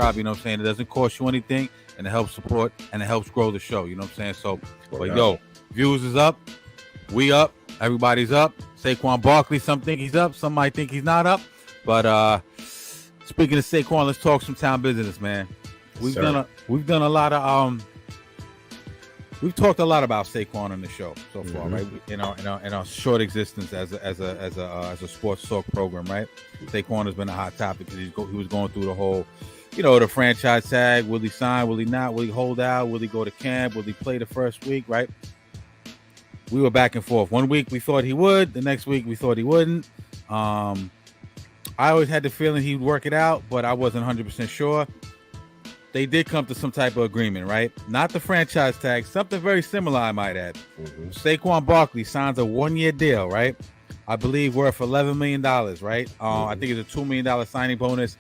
subscribe. You know what I'm saying? It doesn't cost you anything, and it helps support and it helps grow the show. You know what I'm saying? So, but yo, views is up, we up, everybody's up. Saquon Barkley, some think he's up, some might think he's not up. But speaking of Saquon, let's talk some town business, man. We've done a lot of we've talked a lot about Saquon on the show so far, right? In our short existence as a sports talk program, right? Saquon has been a hot topic because he was going through the whole, the franchise tag. Will he sign? Will he not? Will he hold out? Will he go to camp? Will he play the first week? Right? We were back and forth. 1 week we thought he would. The next week we thought he wouldn't. I always had the feeling he'd work it out, but I wasn't 100% sure. They did come to some type of agreement, right? Not the franchise tag, something very similar, I might add. Saquon Barkley signs a 1-year deal, right? I believe worth $11 million, right? I think it's a $2 million signing bonus,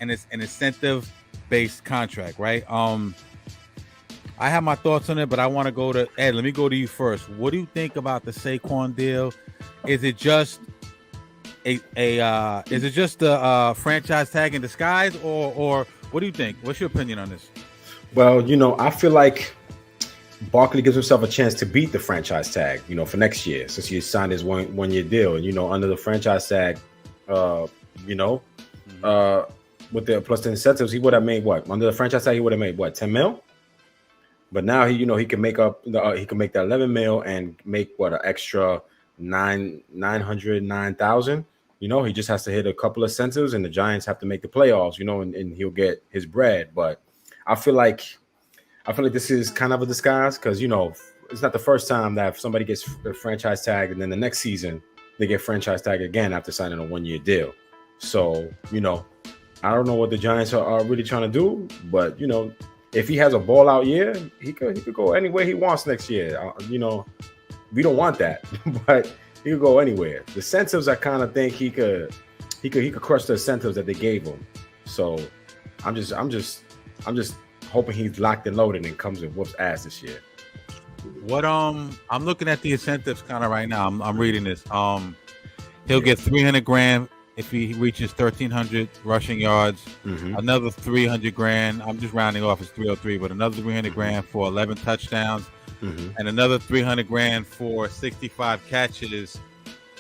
and it's an incentive-based contract, right? I have my thoughts on it, but I want to go to Ed. Let me go to you first. What do you think about the Saquon deal? Is it just a franchise tag in disguise, or what do you think? What's your opinion on this? Well, I feel like Barkley gives himself a chance to beat the franchise tag, for next year, since he signed his one year deal. And, under the franchise tag, with the plus the incentives, he would have made what? Under the franchise tag, he would have made what, 10 mil? But now he can make up he can make that 11 mil and make what, an extra 909,000. He just has to hit a couple of incentives, and the Giants have to make the playoffs, and he'll get his bread. But I feel like this is kind of a disguise because, it's not the first time that if somebody gets a franchise tag and then the next season they get franchise tag again after signing a 1-year deal. So, I don't know what the Giants are really trying to do, but, if he has a ball out year, he could go anywhere he wants next year. We don't want that, but he could go anywhere. The incentives, I kind of think he could crush the incentives that they gave him. So I'm just hoping he's locked and loaded and comes and whoops ass this year. What I'm looking at the incentives kind of right now. I'm reading this. He'll get $300,000 if he reaches 1,300 rushing yards. Another $300,000. I'm just rounding off. It's 303, but another $300,000 for 11 touchdowns. And another $300,000 for 65 catches,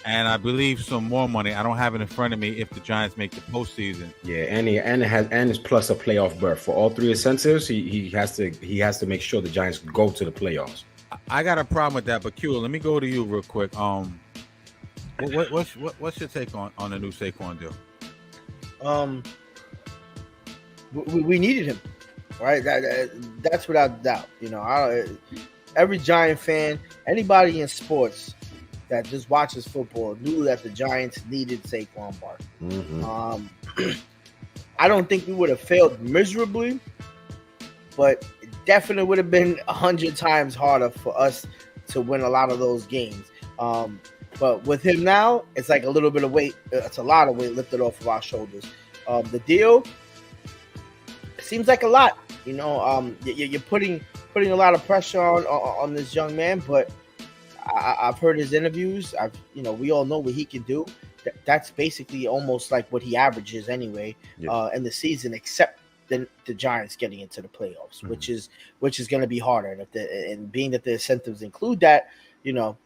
and I believe some more money. I don't have it in front of me if the Giants make the postseason. Yeah, and it's plus a playoff berth for all three incentives. He has to make sure the Giants go to the playoffs. I got a problem with that, but Q, let me go to you real quick. What's your take on the new Saquon deal? We needed him, right? That's without doubt. Every Giant fan, anybody in sports that just watches football knew that the Giants needed Saquon Barkley. I don't think we would have failed miserably, but it definitely would have been 100 times harder for us to win a lot of those games. But with him now, it's like a little bit of weight. It's a lot of weight lifted off of our shoulders. The deal seems like a lot. You're putting a lot of pressure on this young man, but I've heard his interviews. We all know what he can do. That's basically almost like what he averages anyway in the season, except the Giants getting into the playoffs, which is going to be harder. And being that the incentives include that,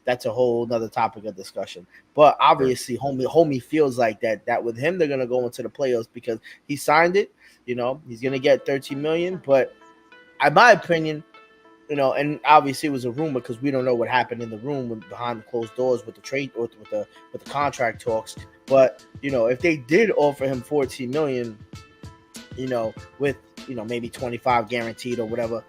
that's a whole nother topic of discussion. But obviously, homie feels like that with him, they're going to go into the playoffs because he signed it. He's going to get $13 million, but in my opinion, and obviously it was a rumor because we don't know what happened in the room behind the closed doors with the trade or with the contract talks. But if they did offer him $14 million, with maybe 25 guaranteed or whatever,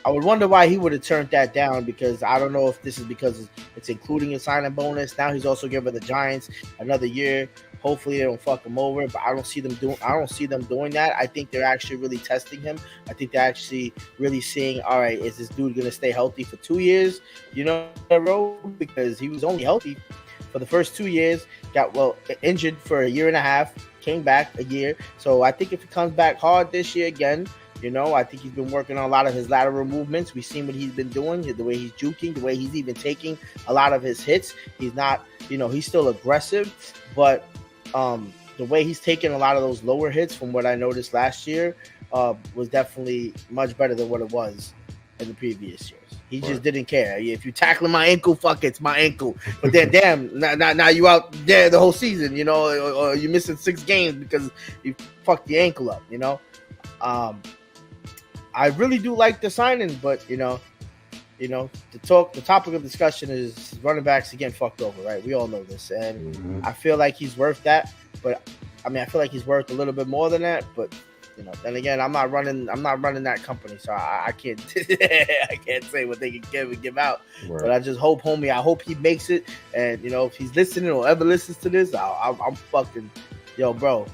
I would wonder why he would have turned that down, because I don't know if this is because it's including a signing bonus. Now he's also giving the Giants another year. Hopefully they don't fuck him over, but I don't see them doing that. I think they're actually really testing him. I think they're actually really seeing, all right, is this dude going to stay healthy for 2 years, in a row? Because he was only healthy for the first 2 years, got injured for a year and a half, came back a year. So I think if he comes back hard this year again, I think he's been working on a lot of his lateral movements. We've seen what he's been doing, the way he's juking, the way he's even taking a lot of his hits. He's not, he's still aggressive, but the the way he's taken a lot of those lower hits from what I noticed last year was definitely much better than what it was in the previous years. He just didn't care. If you tackling my ankle, fuck it, it's my ankle. But then, damn, now you out there the whole season, you know, or you're missing 6 games because you fucked the ankle up, you know. I really do like the signing, but you know, the topic of discussion is running backs getting fucked over, right? We all know this, and I feel like he's worth that. But I mean, I feel like he's worth a little bit more than that. But you know, then again, I'm not running that company, so I can't I can't say what they can give out. Right. But I just hope, homie, I hope he makes it. And you know, if he's listening or ever listens to this, I'm fucking, yo, bro.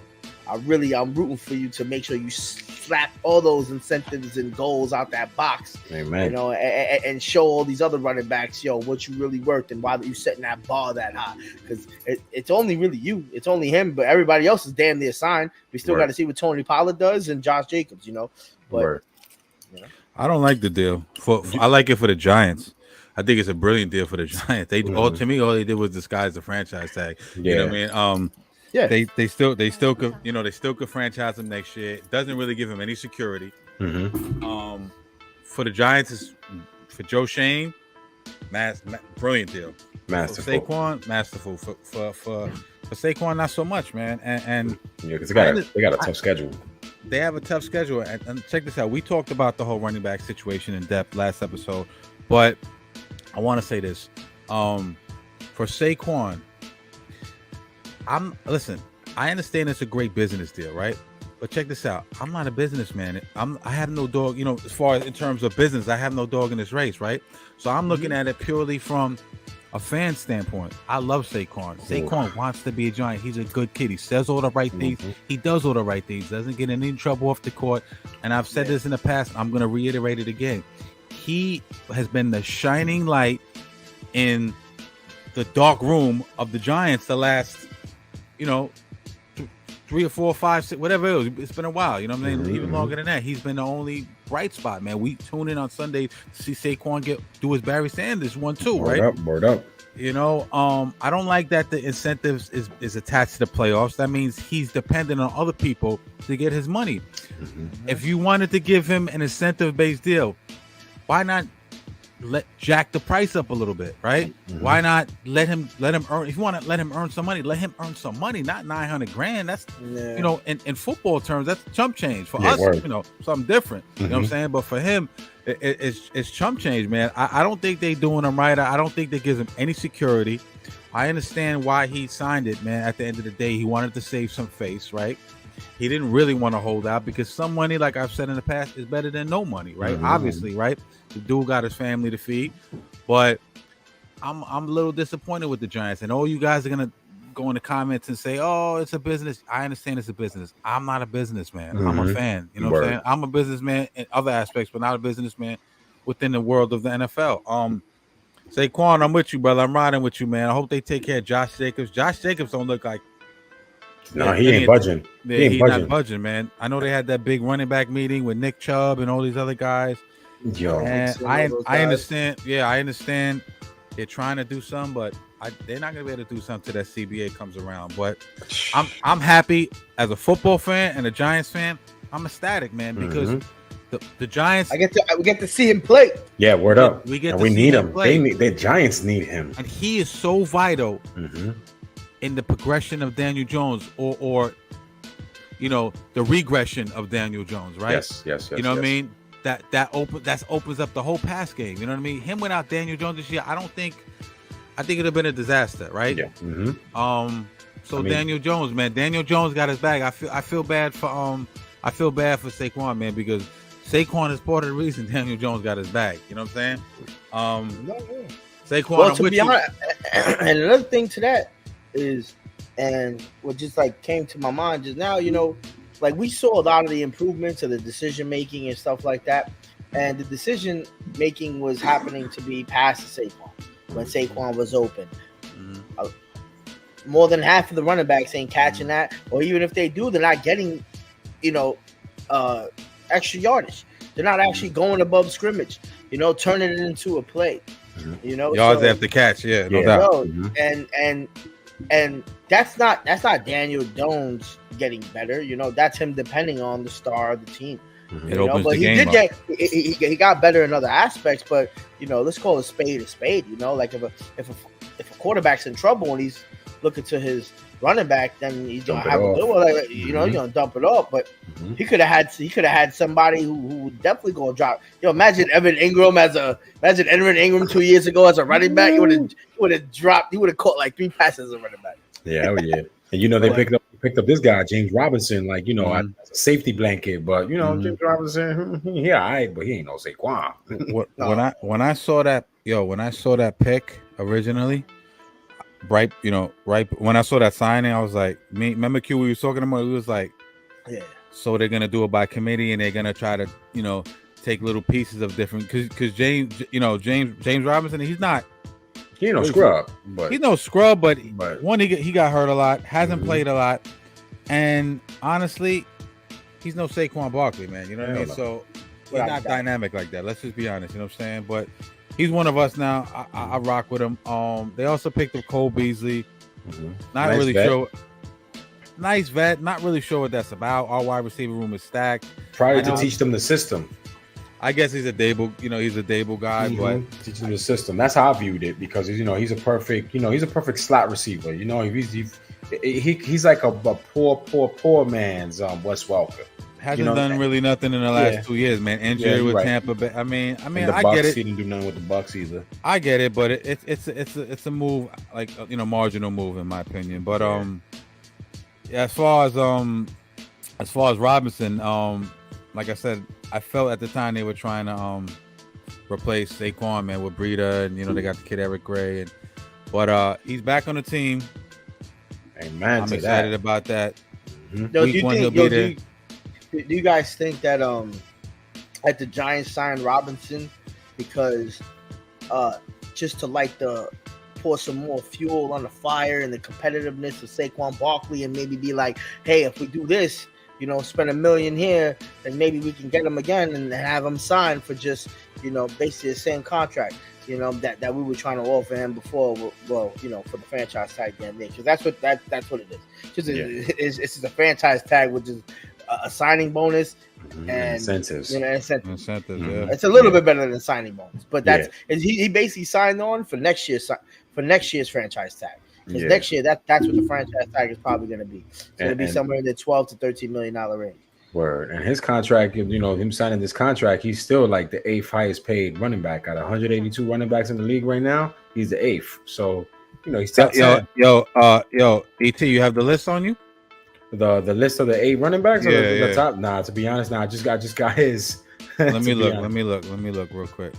I'm rooting for you to make sure you slap all those incentives and goals out that box. Amen. You know, and show all these other running backs, yo, what you really worth and why you setting that bar that high. Because it's only really you. It's only him, but everybody else is damn near signed. We still got to see what Tony Pollard does and Josh Jacobs, you know. But you know. I don't like the deal. I like it for the Giants. I think it's a brilliant deal for the Giants. They all they did was disguise the franchise tag. Yeah. You know what I mean? Yeah, they still could, you know, they still could franchise him next year. It doesn't really give him any security. For the Giants, for Joe Shane, brilliant deal. Masterful. For Saquon, masterful. For Saquon, not so much, man. And yeah, because they got a tough schedule. They have a tough schedule. And check this out. We talked about the whole running back situation in depth last episode, but I want to say this. For Saquon, listen, I understand it's a great business deal, right? But check this out. I'm not a businessman. I have no dog, you know, as far as in terms of business, I have no dog in this race, right? So I'm looking at it purely from a fan standpoint. I love Saquon. Saquon wants to be a Giant. He's a good kid. He says all the right things. He does all the right things. Doesn't get in any trouble off the court. And I've said this in the past. I'm going to reiterate it again. He has been the shining light in the dark room of the Giants the last, you know, 3 or 4 or 5, 6, whatever it was. It's been a while, you know what I mean? Even longer than that. He's been the only bright spot, man. We tune in on Sunday to see Saquon do his Barry Sanders 1-2, right? Word up. You know, I don't like that the incentives is attached to the playoffs. That means he's dependent on other people to get his money. If you wanted to give him an incentive-based deal, why not jack the price up a little bit, right? Why not let him earn? If you want to let him earn some money, let him earn some money, not $900,000. That's you know, in football terms, that's chump change. For us, you know, something different. You know what I'm saying? But for him, it's chump change, man. I don't think they doing him right. I don't think that gives him any security. I understand why he signed it, man. At the end of the day, he wanted to save some face, right? He didn't really want to hold out because some money, like I've said in the past, is better than no money, right? Obviously, right? The dude got his family to feed, but I'm a little disappointed with the Giants. And all you guys are gonna go in the comments and say, "Oh, it's a business." I understand it's a business. I'm not a businessman. I'm a fan. You know what I'm saying? I'm a businessman in other aspects, but not a businessman within the world of the NFL. Saquon, I'm with you, brother. I'm riding with you, man. I hope they take care of Josh Jacobs. Josh Jacobs don't look like. No, he ain't budging. Yeah, he's not budging, man. I know they had that big running back meeting with Nick Chubb and all these other guys. Yo, and I understand. Yeah, I understand. They're trying to do something, but they're not gonna be able to do something till that CBA comes around. But I'm happy as a football fan and a Giants fan. I'm ecstatic, man, because the Giants. we get to see him play. Yeah, word up. We need him. The Giants need him, and he is so vital in the progression of Daniel Jones, or you know, the regression of Daniel Jones, right? Yes. You know what I mean? That opens up the whole pass game. You know what I mean? Him without Daniel Jones this year, I think it'd have been a disaster, right? Yeah. So Daniel Jones, man, Daniel Jones got his bag. I feel bad for Saquon, man, because Saquon is part of the reason Daniel Jones got his bag. You know what I'm saying? Saquon, well, to be honest, and another thing to that is, and what just like came to my mind just now, you know, like we saw a lot of the improvements of the decision making and stuff like that, and the decision making was happening to be past the Saquon when Saquon was open. More than half of the running backs ain't catching that, or even if they do, they're not getting, you know, extra yardage. They're not actually going above scrimmage, you know, turning it into a play. You know, yards after catch, no doubt. And And that's not Daniel Jones getting better. You know, that's him depending on the star of the team. It opens but the he game did up. he got better in other aspects. But you know, let's call a spade a spade. You know, like if a quarterback's in trouble and he's looking to his running back, then he's gonna have a good one. Like, you know, he's gonna dump it off. But he could have had somebody who would definitely go drop. You know, imagine Evan Ingram 2 years ago as a running back. He would have dropped. He would have caught like 3 passes as a running back. Yeah, and you know they picked up this guy James Robinson, like, you know, as a safety blanket. But you know, James Robinson, yeah, all right, but he ain't no Saquon. When I saw that pick originally, right when I saw that signing, I was like, remember Q, we were talking about, it was like, yeah. So they're gonna do it by committee, and they're gonna try to, you know, take little pieces of different, because James Robinson, he's not. He ain't no scrub, but he's no scrub. But one, he got hurt a lot, hasn't played a lot, and honestly, he's no Saquon Barkley, man. You know what I mean? So he's not dynamic like that. Let's just be honest. You know what I'm saying? But he's one of us now. I rock with him. They also picked up Cole Beasley. Not nice really vet. Sure. Nice vet. Not really sure what that's about. Our wide receiver room is stacked. Probably to teach them the system. I guess he's a Dable, guy, but teaching the system. That's how I viewed it, because he's a perfect slot receiver. You know, he's like a poor man's Wes Welker. Hasn't done really nothing in the last 2 years, man. Injured with Tampa Bay. I mean, I get it. He didn't do nothing with the Bucks either. I get it, but it's a move, like, you know, marginal move in my opinion. But as far as Robinson, like I said, I felt at the time they were trying to replace Saquon, man, with Breida, and you know they got the kid Eric Gray, but he's back on the team. Amen. I'm excited about that. Do you guys think that at the Giants signed Robinson because just to pour some more fuel on the fire and the competitiveness of Saquon Barkley, and maybe be like, hey, if we do this, you know, spend $1 million here, and maybe we can get him again and have him signed for just, you know, basically the same contract, you know, that we were trying to offer him before. Well, you know, for the franchise tag again, because that's what it is. It's just a franchise tag, which is a signing bonus and incentives. You know, incentives. Yeah. It's a little bit better than signing bonus, but he basically signed on for next year's franchise tag. Because next year, that's what the franchise tag is probably going to be. It's going to be somewhere in the $12 to $13 million range. Word. And his contract, you know, him signing this contract, he's still like the 8th highest paid running back. Out of 182 running backs in the league right now, he's the 8th. So, you know, he's top 10. Yo, ET, you have the list on you? The list of the 8 running backs? The top? Nah, to be honest, I just got his. Let me look real quick.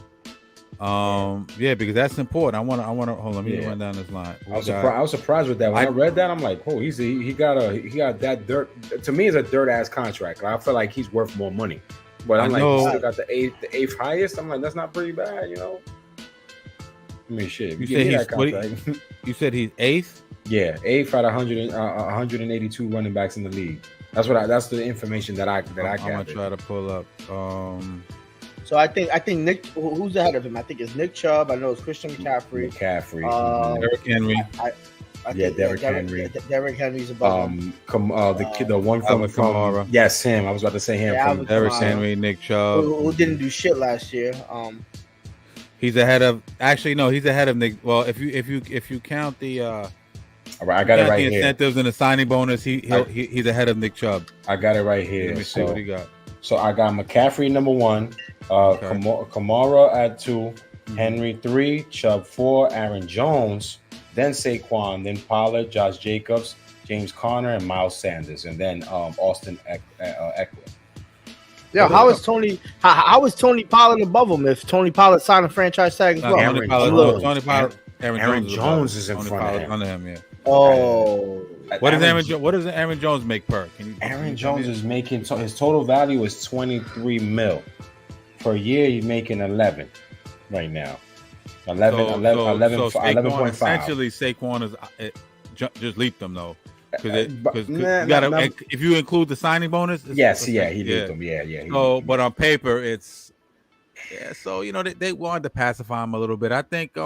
Because that's important. I want to hold on. Let me run down this line. I was surprised with that. When I read that, I'm like, oh, he got that dirt. To me, it's a dirt ass contract. I feel like he's worth more money. But I'm like, he still got the 8th highest. I'm like, that's not pretty bad, you know. I mean, shit. You said he's 8th? Yeah, 8th out of 182 running backs in the league. That's the information that I got. I'm gonna try to pull up. So I think Nick, who's ahead of him? I think it's Nick Chubb. I know it's Christian McCaffrey. Derrick Henry. Derrick Henry. Derrick Henry's above him. The one from Kamara. Yes, him. I was about to say him. From Derrick Henry, Nick Chubb, who didn't do shit last year. He's ahead of. Actually, no, he's ahead of Nick. Well, if you count the. All right, I got it right here. The incentives and the signing bonus, he's ahead of Nick Chubb. I got it right here. Let me see what he got. So I got McCaffrey number 1, Kamara at 2, Henry 3, Chubb 4, Aaron Jones, then Saquon, then Pollard, Josh Jacobs, James Conner, and Miles Sanders, and then Austin Eckler. Yeah, how is Tony Pollard above him if Tony Pollard signed a franchise tag as well? Aaron Jones is in front of him. Under him, yeah. Oh. What does Aaron Jones make per? Aaron Jones is making his total value is $23 million per year. He's making 11 right now. 11.5. Essentially, Saquon is just leaped them though. Because if you include the signing bonus, he leaped them. Yeah. But on paper, it's so you know they wanted to pacify him a little bit. I think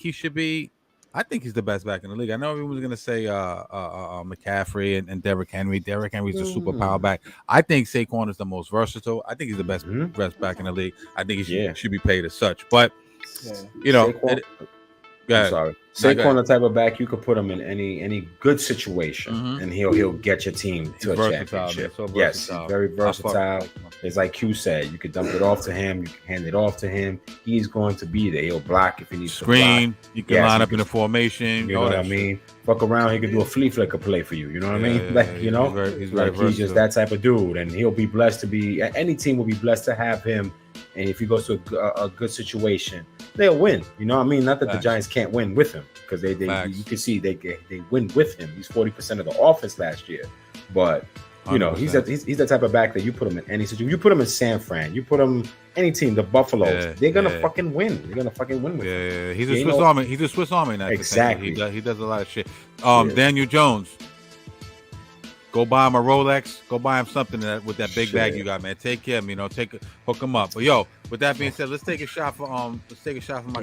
he should be. I think he's the best back in the league. I know everyone's gonna say McCaffrey and Derrick Henry. Derrick Henry's the super power back. I think Saquon is the most versatile. I think he's the best back in the league. I think he should be paid as such. But you know, Saquon, go I'm sorry. Saquon, the type of back you could put him in any good situation, and he'll get your team to a championship. So yes, he's very versatile. It's like Q said, you could dump it off to him, you can hand it off to him. He's going to be there. He'll block if he needs screen. To block. You can line up in a formation. You know what I mean? Fuck around, he could do a flea flicker play for you. You know what I mean? Like he's just that type of dude, and he'll be blessed to be. Any team will be blessed to have him. And if he goes to a good situation, they'll win. You know what I mean? Not that the Giants can't win with him, because they you can see they win with him. He's 40% of the offense last year, but you know 100%. he's the type of back that you put him in any situation. You put him in San Fran, you put him any team, the Buffaloes, they're gonna fucking win. They're gonna fucking win with him. He's a Swiss Army. He's a Swiss Army. Exactly. He does a lot of shit. Daniel Jones. Go buy him a Rolex. Go buy him something with that big bag you got, man. Take care of him, hook him up. But yo, with that being said, let's take a shot for my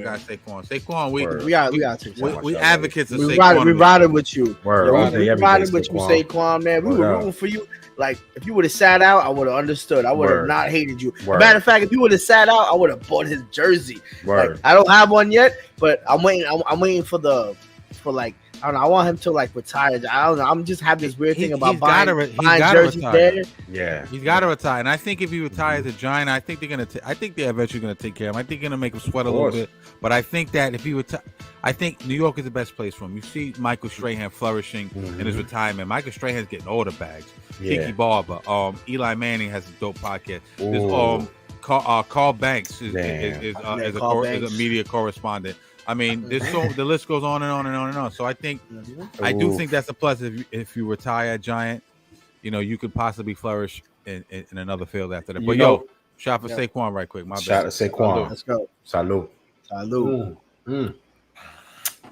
guy Saquon. Saquon, we advocates of Saquon. We riding with you. We riding with you, Saquon, man. We were rooting for you. Like, if you would have sat out, I would have understood. I would have not hated you. Matter of fact, if you would have sat out, I would have bought his jersey. Like, I don't have one yet, but I'm waiting. I'm waiting for like. I don't know. I want him to like retire. I don't know. I'm just have this weird thing about buying jerseys there. Yeah, he's got to retire. And I think if he retires a Giant, I think they're eventually gonna take care of him. I think they're gonna make him sweat a little bit. But I think that if he retire, I think New York is the best place for him. You see Michael Strahan flourishing in his retirement. Michael Strahan's getting all the bags. Kiki Barber, Eli Manning has a dope podcast. There's Carl Banks is a media correspondent. I mean, the list goes on and on and on and on. So I think I do think that's a plus if you retire a Giant, you could possibly flourish in another field after that. But shot for Saquon right quick. My bad. Shot for Saquon. Let's go. Salute.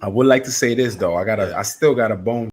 I would like to say this though. I still got a bone